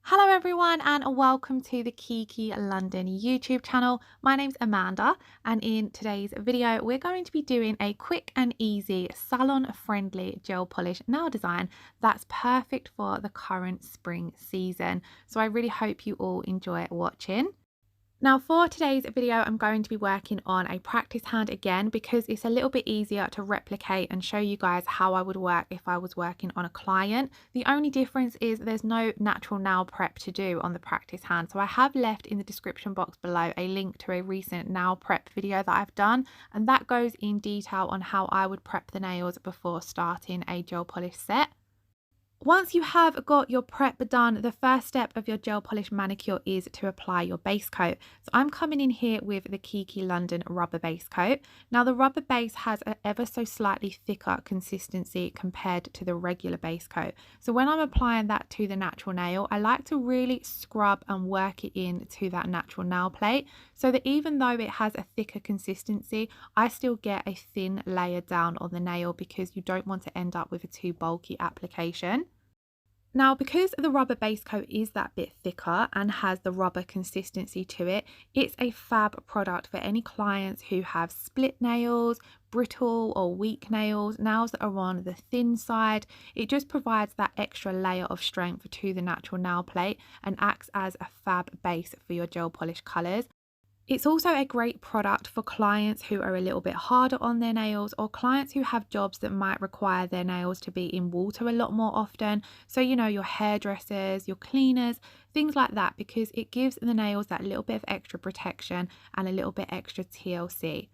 Hello everyone and welcome to the Kiki London YouTube channel. My name's Amanda and in today's video we're going to be doing a quick and easy salon friendly gel polish nail design that's perfect for the current spring season. So I really hope you all enjoy watching. Now for today's video, I'm going to be working on a practice hand again because it's a little bit easier to replicate and show you guys how I would work if I was working on a client. The only difference is there's no natural nail prep to do on the practice hand. So I have left in the description box below a link to a recent nail prep video that I've done, and that goes in detail on how I would prep the nails before starting a gel polish set. Once you have got your prep done, the first step of your gel polish manicure is to apply your base coat. So I'm coming in here with the Kiki London rubber base coat. Now the rubber base has an ever so slightly thicker consistency compared to the regular base coat. So when I'm applying that to the natural nail, I like to really scrub and work it in to that natural nail plate so that even though it has a thicker consistency, I still get a thin layer down on the nail because you don't want to end up with a too bulky application. Now, because the rubber base coat is that bit thicker and has the rubber consistency to it, it's a fab product for any clients who have split nails, brittle or weak nails, nails that are on the thin side. It just provides that extra layer of strength to the natural nail plate and acts as a fab base for your gel polish colours. It's also a great product for clients who are a little bit harder on their nails or clients who have jobs that might require their nails to be in water a lot more often. So, you know, your hairdressers, your cleaners, things like that, because it gives the nails that little bit of extra protection and a little bit extra TLC.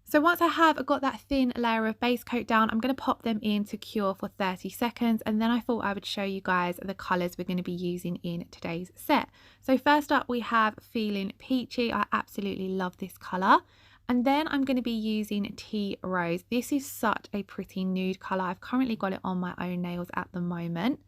So once I have got that thin layer of base coat down, I'm going to pop them in to cure for 30 seconds. And then I thought I would show you guys the colours we're going to be using in today's set. So first up we have Feelin Peachy. I absolutely love this colour. And then I'm going to be using Tea Rose. This is such a pretty nude colour. I've currently got it on my own nails at the moment.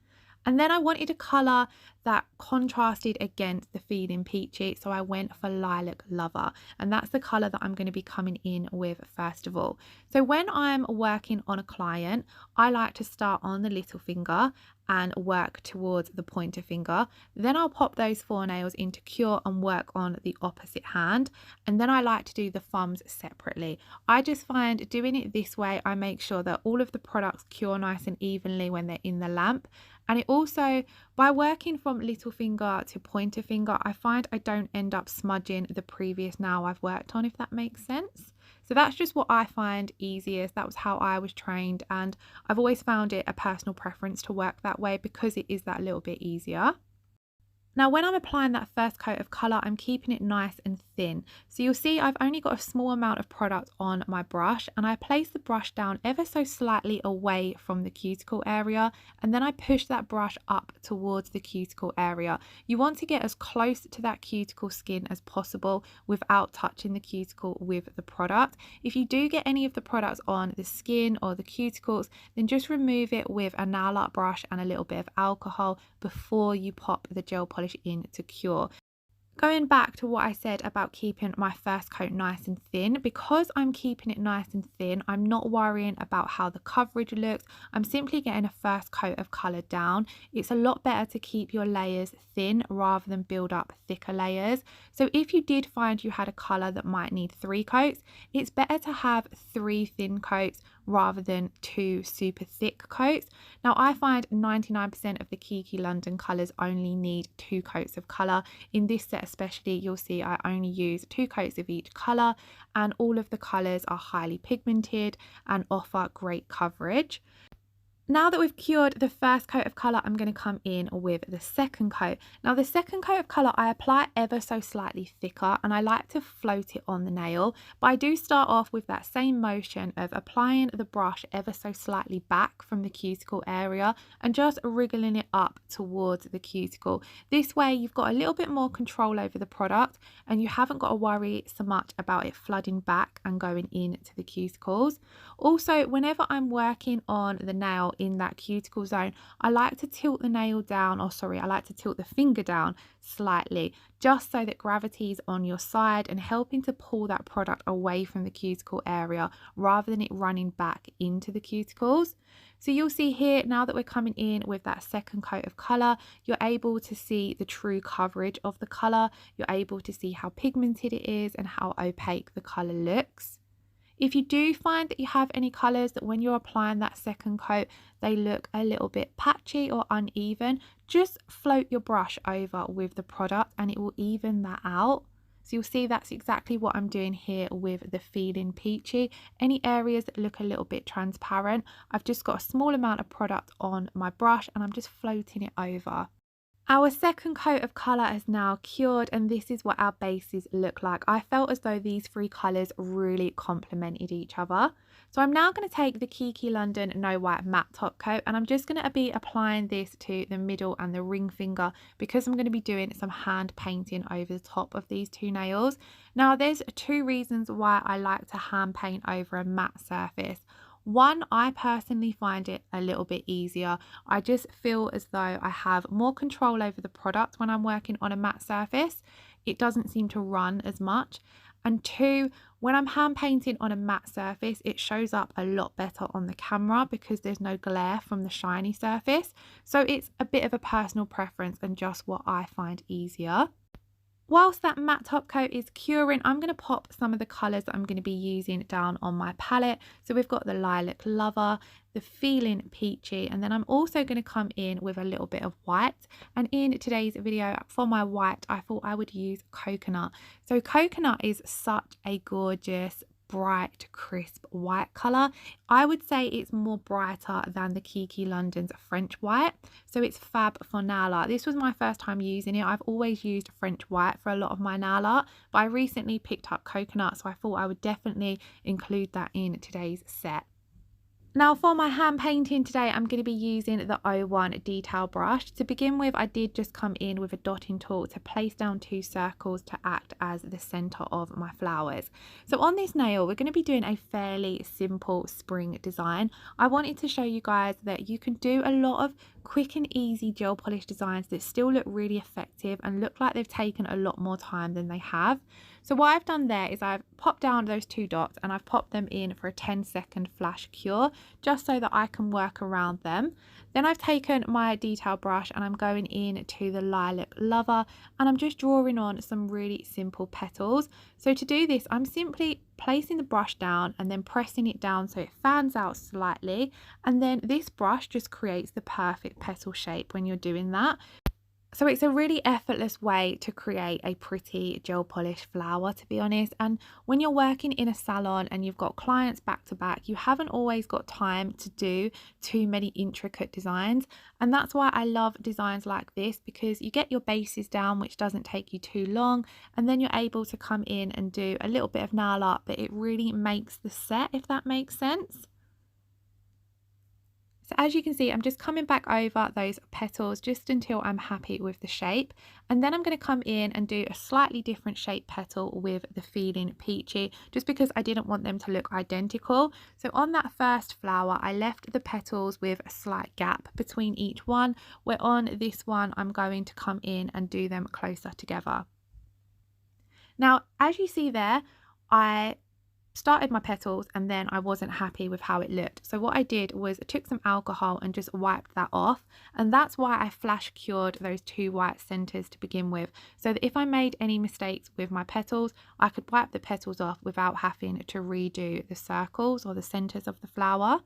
And then I wanted a colour that contrasted against the Feelin Peachy, so I went for Lilac Lover, and that's the colour that I'm going to be coming in with first of all. So when I'm working on a client, I like to start on the little finger and work towards the pointer finger. Then I'll pop those four nails into cure and work on the opposite hand, and then I like to do the thumbs separately. I just find doing it this way, I make sure that all of the products cure nice and evenly when they're in the lamp. And it also, by working from little finger to pointer finger, I find I don't end up smudging the previous nail I've worked on, if that makes sense. So that's just what I find easiest. That was how I was trained, and I've always found it a personal preference to work that way because it is that little bit easier. Now when I'm applying that first coat of colour, I'm keeping it nice and thin. So you'll see I've only got a small amount of product on my brush, and I place the brush down ever so slightly away from the cuticle area, and then I push that brush up towards the cuticle area. You want to get as close to that cuticle skin as possible without touching the cuticle with the product. If you do get any of the products on the skin or the cuticles, then just remove it with a nail art brush and a little bit of alcohol before you pop the gel polish in to cure. Going back to what I said about keeping my first coat nice and thin, because I'm keeping it nice and thin, I'm not worrying about how the coverage looks. I'm simply getting a first coat of colour down. It's a lot better to keep your layers thin rather than build up thicker layers. So if you did find you had a colour that might need 3 coats, it's better to have 3 thin coats rather than 2 super thick coats. Now I find 99% of the Kiki London colours only need 2 coats of colour. In this set especially, you'll see I only use 2 coats of each colour, and all of the colours are highly pigmented and offer great coverage. Now that we've cured the first coat of colour, I'm going to come in with the second coat. Now the second coat of colour I apply ever so slightly thicker, and I like to float it on the nail, but I do start off with that same motion of applying the brush ever so slightly back from the cuticle area and just wriggling it up towards the cuticle. This way you've got a little bit more control over the product and you haven't got to worry so much about it flooding back and going into the cuticles. Also, whenever I'm working on the nail, in that cuticle zone, I like to tilt the nail down, or sorry, I like to tilt the finger down slightly, just so that gravity is on your side and helping to pull that product away from the cuticle area rather than it running back into the cuticles. So you'll see here, now that we're coming in with that second coat of colour, you're able to see the true coverage of the colour. You're able to see how pigmented it is and how opaque the colour looks. If you do find that you have any colours that when you're applying that second coat, they look a little bit patchy or uneven, just float your brush over with the product and it will even that out. So you'll see that's exactly what I'm doing here with the Feelin Peachy. Any areas that look a little bit transparent, I've just got a small amount of product on my brush and I'm just floating it over. Our second coat of colour has now cured, and this is what our bases look like. I felt as though these three colours really complemented each other. So I'm now going to take the Kiki London No White Matte Top Coat, and I'm just going to be applying this to the middle and the ring finger because I'm going to be doing some hand painting over the top of these two nails. Now there's two reasons why I like to hand paint over a matte surface. One, I personally find it a little bit easier. I just feel as though I have more control over the product when I'm working on a matte surface. It doesn't seem to run as much. And two, when I'm hand painting on a matte surface, it shows up a lot better on the camera because there's no glare from the shiny surface. So it's a bit of a personal preference and just what I find easier. Whilst that matte top coat is curing, I'm going to pop some of the colours that I'm going to be using down on my palette. So we've got the Lilac Lover, the Feelin Peachy, and then I'm also going to come in with a little bit of white. And in today's video, for my white, I thought I would use coconut. So coconut is such a gorgeous, bright, crisp white colour. I would say it's more brighter than the Kiki London's French white, so it's fab for nail art. This was my first time using it. I've always used French white for a lot of my nail art, but I recently picked up coconut, so I thought I would definitely include that in today's set. Now for my hand painting today, I'm going to be using the 01 detail brush. To begin with, I did just come in with a dotting tool to place down two circles to act as the centre of my flowers. So on this nail, we're going to be doing a fairly simple spring design. I wanted to show you guys that you can do a lot of quick and easy gel polish designs that still look really effective and look like they've taken a lot more time than they have. So what I've done there is I've popped down those two dots and I've popped them in for a 10-second flash cure just so that I can work around them. Then I've taken my detail brush and I'm going in to the Lilac Lover and I'm just drawing on some really simple petals. So to do this, I'm simply placing the brush down and then pressing it down so it fans out slightly, and then this brush just creates the perfect petal shape when you're doing that. So it's a really effortless way to create a pretty gel polish flower, to be honest. And when you're working in a salon and you've got clients back to back, you haven't always got time to do too many intricate designs. And that's why I love designs like this, because you get your bases down, which doesn't take you too long. And then you're able to come in and do a little bit of nail art, but it really makes the set, if that makes sense. So as you can see, I'm just coming back over those petals just until I'm happy with the shape. And then I'm going to come in and do a slightly different shape petal with the Feelin Peachy, just because I didn't want them to look identical. So on that first flower, I left the petals with a slight gap between each one, where on this one, I'm going to come in and do them closer together. Now, as you see there, I started my petals and then I wasn't happy with how it looked. So what I did was I took some alcohol and just wiped that off, and that's why I flash cured those two white centers to begin with, so that if I made any mistakes with my petals, I could wipe the petals off without having to redo the circles or the centers of the flower.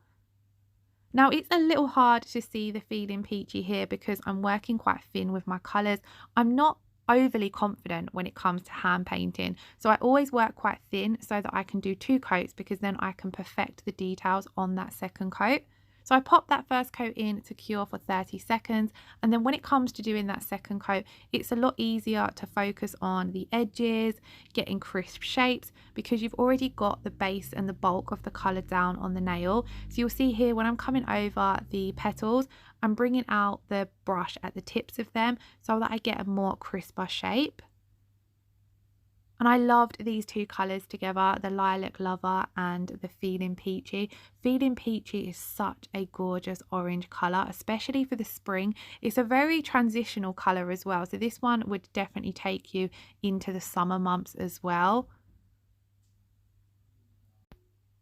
Now it's a little hard to see the Feelin Peachy here because I'm working quite thin with my colors. I'm not overly confident when it comes to hand painting, so I always work quite thin so that I can do two coats, because then I can perfect the details on that second coat. So I pop that first coat in to cure for 30 seconds, and then when it comes to doing that second coat, it's a lot easier to focus on the edges, getting crisp shapes, because you've already got the base and the bulk of the colour down on the nail. So you'll see here when I'm coming over the petals, I'm bringing out the brush at the tips of them so that I get a more crisper shape. And I loved these two colours together, the Lilac Lover and the Feelin Peachy. Feelin Peachy is such a gorgeous orange colour, especially for the spring. It's a very transitional colour as well. So this one would definitely take you into the summer months as well.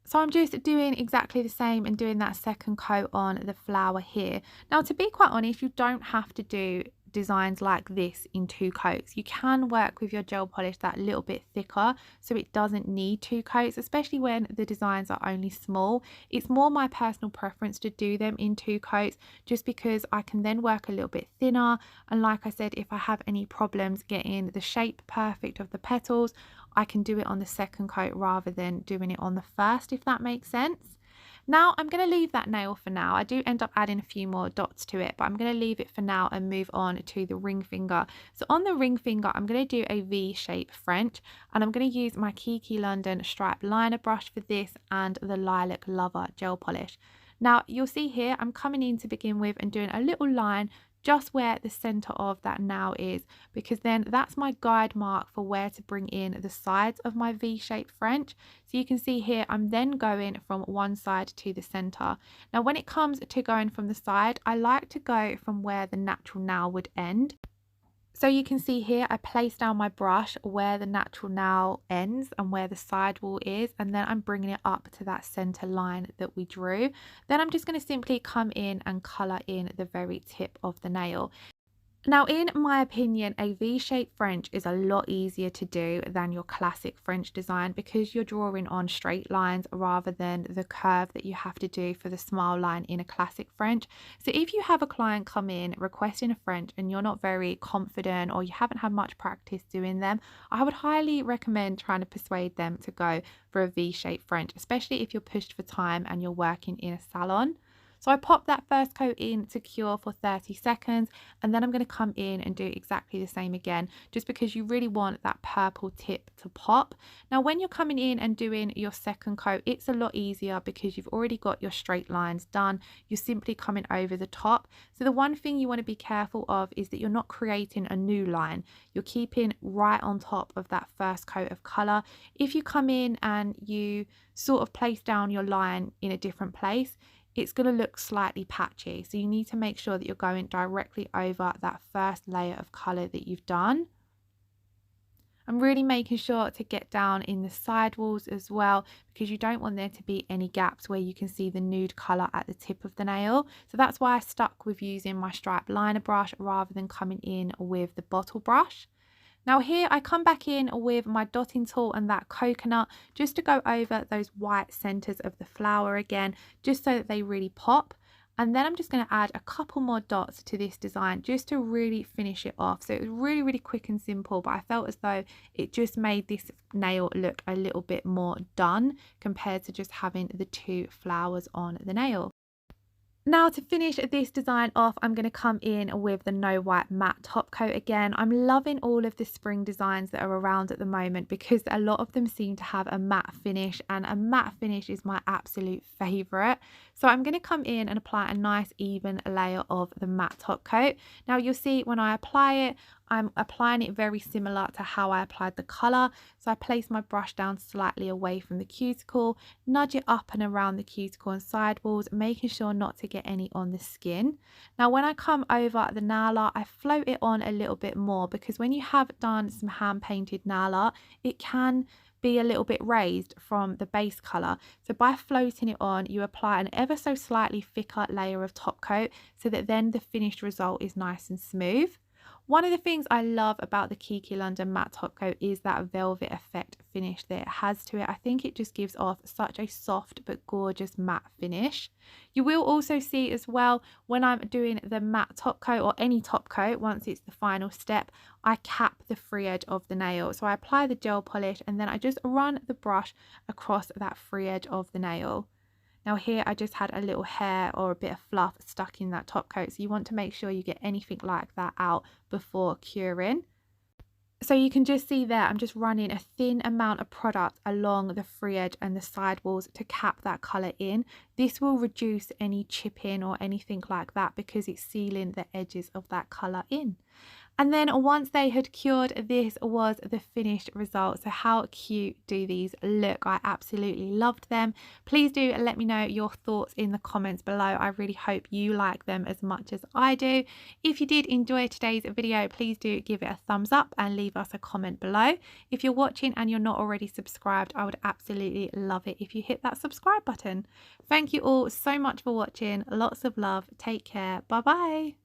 So I'm just doing exactly the same and doing that second coat on the flower here. Now, to be quite honest, you don't have to do designs like this in two coats. You can work with your gel polish that little bit thicker so it doesn't need two coats, especially when the designs are only small. It's more my personal preference to do them in two coats just because I can then work a little bit thinner, and like I said, if I have any problems getting the shape perfect of the petals, I can do it on the second coat rather than doing it on the first, if that makes sense. Now I'm going to leave that nail for now. I do end up adding a few more dots to it, but I'm going to leave it for now and move on to the ring finger. So on the ring finger, I'm going to do a V-shape French, and I'm going to use my Kiki London striped liner brush for this and the Lilac Lover gel polish. Now you'll see here, I'm coming in to begin with and doing a little line just where the center of that nail is, because then that's my guide mark for where to bring in the sides of my V-shaped French. So you can see here, I'm then going from one side to the center. Now, when it comes to going from the side, I like to go from where the natural nail would end. So you can see here, I place down my brush where the natural nail ends and where the sidewall is, and then I'm bringing it up to that center line that we drew. Then I'm just going to simply come in and color in the very tip of the nail. Now, in my opinion, a V-shaped French is a lot easier to do than your classic French design because you're drawing on straight lines rather than the curve that you have to do for the smile line in a classic French. So if you have a client come in requesting a French and you're not very confident or you haven't had much practice doing them, I would highly recommend trying to persuade them to go for a V-shaped French, especially if you're pushed for time and you're working in a salon. So I pop that first coat in to cure for 30 seconds, and then I'm going to come in and do exactly the same again, just because you really want that purple tip to pop. Now, when you're coming in and doing your second coat, it's a lot easier because you've already got your straight lines done. You're simply coming over the top. So the one thing you want to be careful of is that you're not creating a new line. You're keeping right on top of that first coat of color. If you come in and you sort of place down your line in a different place, it's going to look slightly patchy. So you need to make sure that you're going directly over that first layer of colour that you've done. I'm really making sure to get down in the side walls as well, because you don't want there to be any gaps where you can see the nude colour at the tip of the nail. So that's why I stuck with using my striped liner brush rather than coming in with the bottle brush. Now here I come back in with my dotting tool and that coconut just to go over those white centers of the flower again, just so that they really pop. And then I'm just going to add a couple more dots to this design just to really finish it off. So it was really quick and simple, but I felt as though it just made this nail look a little bit more done compared to just having the two flowers on the nail. Now to finish this design off, I'm going to come in with the No White matte top coat again. I'm loving all of the spring designs that are around at the moment because a lot of them seem to have a matte finish, and a matte finish is my absolute favourite. So I'm going to come in and apply a nice even layer of the matte top coat. Now you'll see when I apply it, I'm applying it very similar to how I applied the colour. So I place my brush down slightly away from the cuticle, nudge it up and around the cuticle and sidewalls, making sure not to get any on the skin. Now when I come over the nail art, I float it on a little bit more because when you have done some hand painted nail art, it can be a little bit raised from the base colour. So by floating it on, you apply an ever so slightly thicker layer of top coat so that then the finished result is nice and smooth. One of the things I love about the Kiki London matte top coat is that velvet effect finish that it has to it. I think it just gives off such a soft but gorgeous matte finish. You will also see as well when I'm doing the matte top coat or any top coat, once it's the final step, I cap the free edge of the nail. So I apply the gel polish and then I just run the brush across that free edge of the nail. Now here I just had a little hair or a bit of fluff stuck in that top coat, so you want to make sure you get anything like that out before curing. So you can just see there, I'm just running a thin amount of product along the free edge and the side walls to cap that colour in. This will reduce any chipping or anything like that because it's sealing the edges of that colour in. And then once they had cured, this was the finished result. So how cute do these look? I absolutely loved them. Please do let me know your thoughts in the comments below. I really hope you like them as much as I do. If you did enjoy today's video, please do give it a thumbs up and leave us a comment below. If you're watching and you're not already subscribed, I would absolutely love it if you hit that subscribe button. Thank you all so much for watching. Lots of love. Take care. Bye bye.